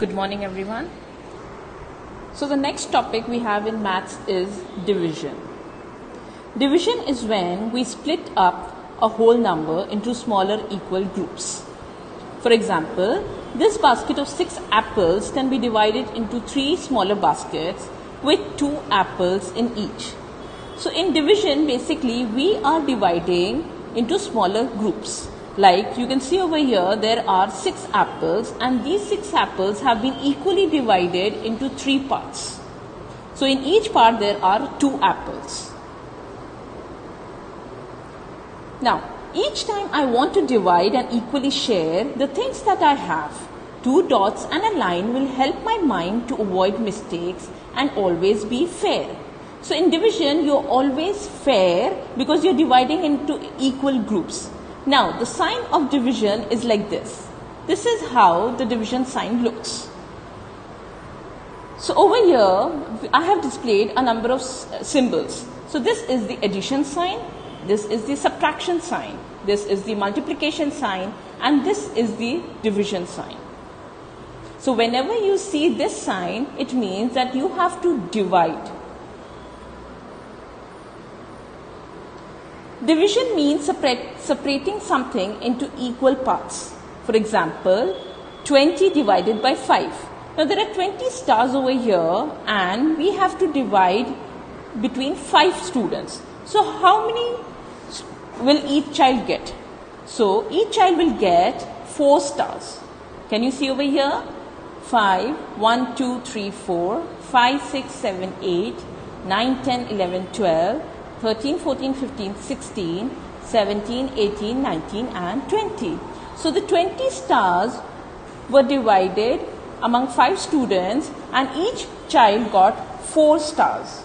Good morning, everyone. So the next topic we have in maths is division. Division is when we split up a whole number into smaller equal groups. For example, this basket of 6 apples can be divided into 3 smaller baskets with 2 apples in each. So in division, basically we are dividing into smaller groups. Like you can see over here, there are 6 apples and these 6 apples have been equally divided into 3 parts. So in each part there are 2 apples. Now, each time I want to divide and equally share the things that I have, 2 dots and a line will help my mind to avoid mistakes and always be fair. So in division, you're always fair because you're dividing into equal groups. Now, the sign of division is like this. This is how the division sign looks. So over here, I have displayed a number of symbols. So this is the addition sign, this is the subtraction sign, this is the multiplication sign, and this is the division sign. So whenever you see this sign, it means that you have to divide. Division means separating something into equal parts. For example, 20 divided by 5. Now there are 20 stars over here and we have to divide between 5 students. So how many will each child get? So each child will get 4 stars. Can you see over here? 5, 1, 2, 3, 4, 5, 6, 7, 8, 9, 10, 11, 12, 13, 14, 15, 16, 17, 18, 19 and 20. So the 20 stars were divided among 5 students and each child got 4 stars.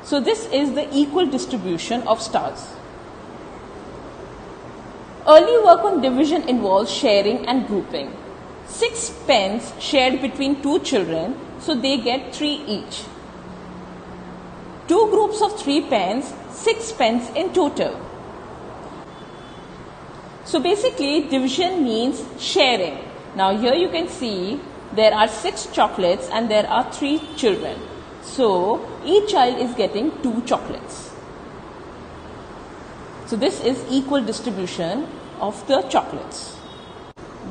So this is the equal distribution of stars. Early work on division involves sharing and grouping. 6 pens shared between 2 children, so they get 3 each. 2 groups of 3 pens, 6 pens in total. So basically division means sharing. Now here you can see there are 6 chocolates and there are 3 children. So each child is getting 2 chocolates. So this is equal distribution of the chocolates.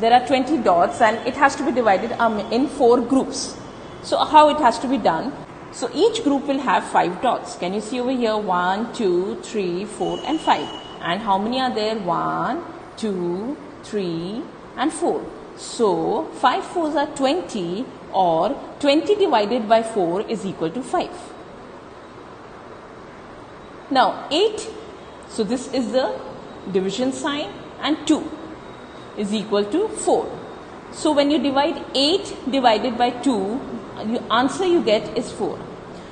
There are 20 dots and it has to be divided in 4 groups. So how it has to be done? So each group will have 5 dots. Can you see over here? 1, 2, 3, 4 and 5. And how many are there? 1, 2, 3 and 4. So 5 4s are 20 or 20 divided by 4 is equal to 5. Now 8, so this is the division sign, and 2 is equal to 4. So when you divide 8 divided by 2, the answer you get is 4.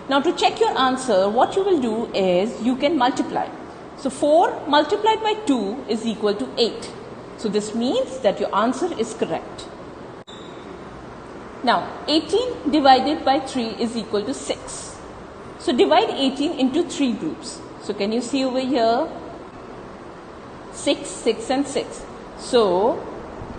Now to check your answer, what you will do is you can multiply. So 4 multiplied by 2 is equal to 8. So this means that your answer is correct. Now 18 divided by 3 is equal to 6. So divide 18 into 3 groups. So can you see over here? 6, 6 and 6. So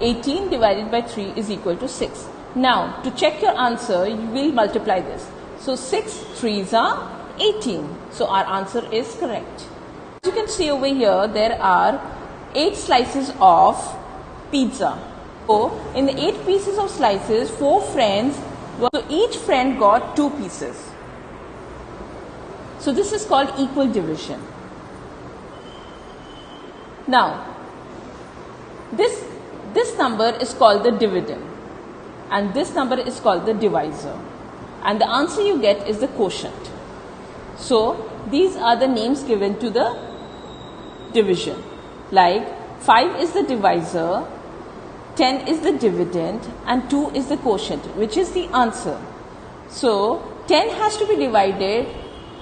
18 divided by 3 is equal to 6. Now, to check your answer, you will multiply this. So 6 3s are 18. So our answer is correct. As you can see over here, there are 8 slices of pizza. So in the 8 pieces of slices, 4 friends, so each friend got 2 pieces. So this is called equal division. Now, this number is called the dividend. And this number is called the divisor. And the answer you get is the quotient. So these are the names given to the division. Like 5 is the divisor, 10 is the dividend, and 2 is the quotient, which is the answer. So 10 has to be divided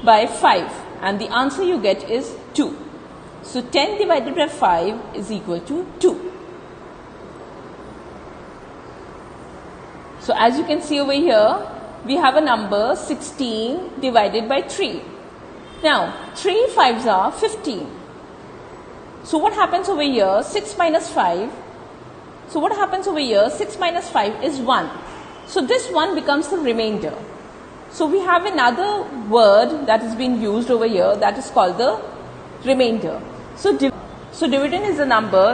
by 5 and the answer you get is 2. So 10 divided by 5 is equal to 2. So as you can see over here, we have a number 16 divided by 3. Now 3 5s are 15. So what happens over here? 6 minus 5. So what happens over here? 6 minus 5 is 1. So this 1 becomes the remainder. So we have another word that is being used over here that is called the remainder. So dividend is the number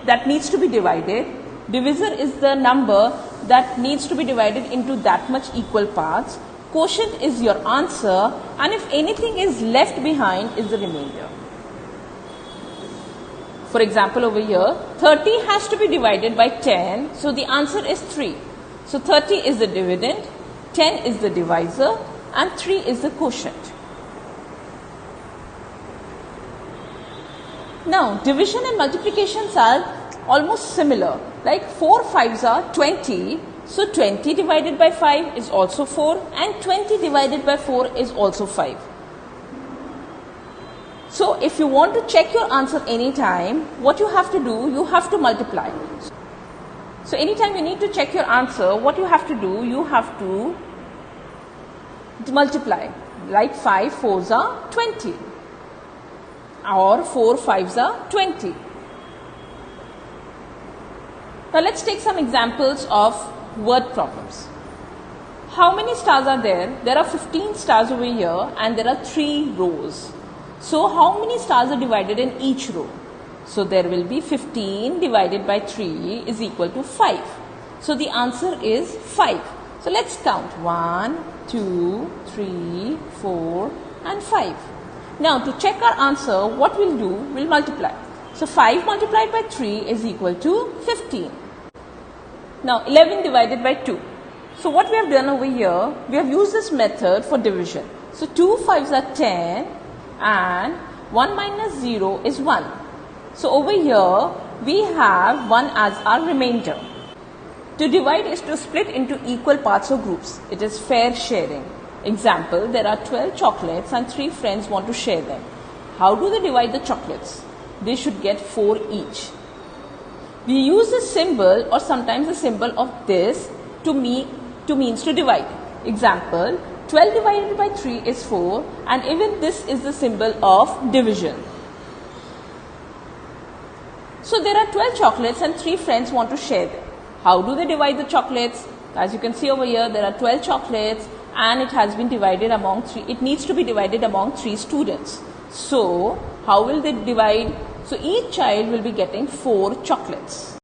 that needs to be divided. Divisor is the number that needs to be divided into that much equal parts. Quotient is your answer, and if anything is left behind is the remainder. For example, over here, 30 has to be divided by 10, so the answer is 3. So 30 is the dividend, 10 is the divisor, and 3 is the quotient. Now, division and multiplications are almost similar. Like 4 5s are 20, so 20 divided by 5 is also 4, and 20 divided by 4 is also 5. So if you want to check your answer anytime, what you have to do, you have to multiply. So anytime you need to check your answer, what you have to do, you have to multiply. Like 5 4s are 20, or 4 5s are 20. Now let's take some examples of word problems. How many stars are there? There are 15 stars over here and there are 3 rows. So how many stars are divided in each row? So there will be 15 divided by 3 is equal to 5. So the answer is 5. So let's count 1, 2, 3, 4 and 5. Now to check our answer, what we'll do, we'll multiply. So 5 multiplied by 3 is equal to 15. Now 11 divided by 2. So what we have done over here, we have used this method for division. So 2 5s are 10 and 1 minus 0 is 1. So over here we have 1 as our remainder. To divide is to split into equal parts or groups. It is fair sharing. Example, there are 12 chocolates and 3 friends want to share them. How do they divide the chocolates? They should get 4 each. We use the symbol or sometimes the symbol of this to means to divide. Example, 12 divided by 3 is 4, and even this is the symbol of division. So there are 12 chocolates and 3 friends want to share them. How do they divide the chocolates? As you can see over here, there are 12 chocolates and it has been divided among 3. It needs to be divided among 3 students. So how will they divide? So each child will be getting 4 chocolates.